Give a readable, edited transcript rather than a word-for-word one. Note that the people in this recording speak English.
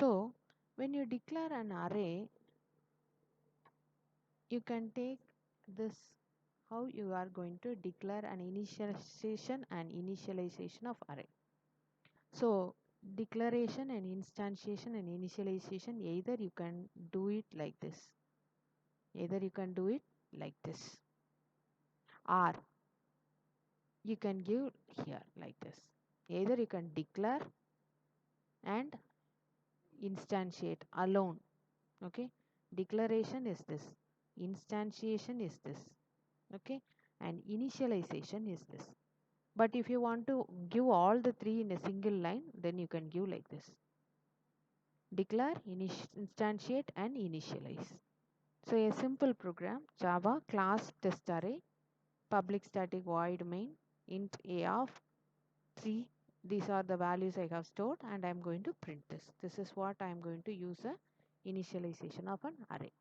So when you declare an array, you can take this, how you are going to declare an initialization and initialization of array. So declaration and instantiation and initialization, either you can do it like this, or you can give here like this. Either you can declare and instantiate alone. Okay, declaration is this, instantiation is this, okay, and initialization is this. But if you want to give all the three in a single line, then you can give like this: declare, instantiate, and initialize. So a simple program: Java class test array, public static void main, int a of 3. These are the values I have stored, and I am going to print this. This is what I am going to use a initialization of an array.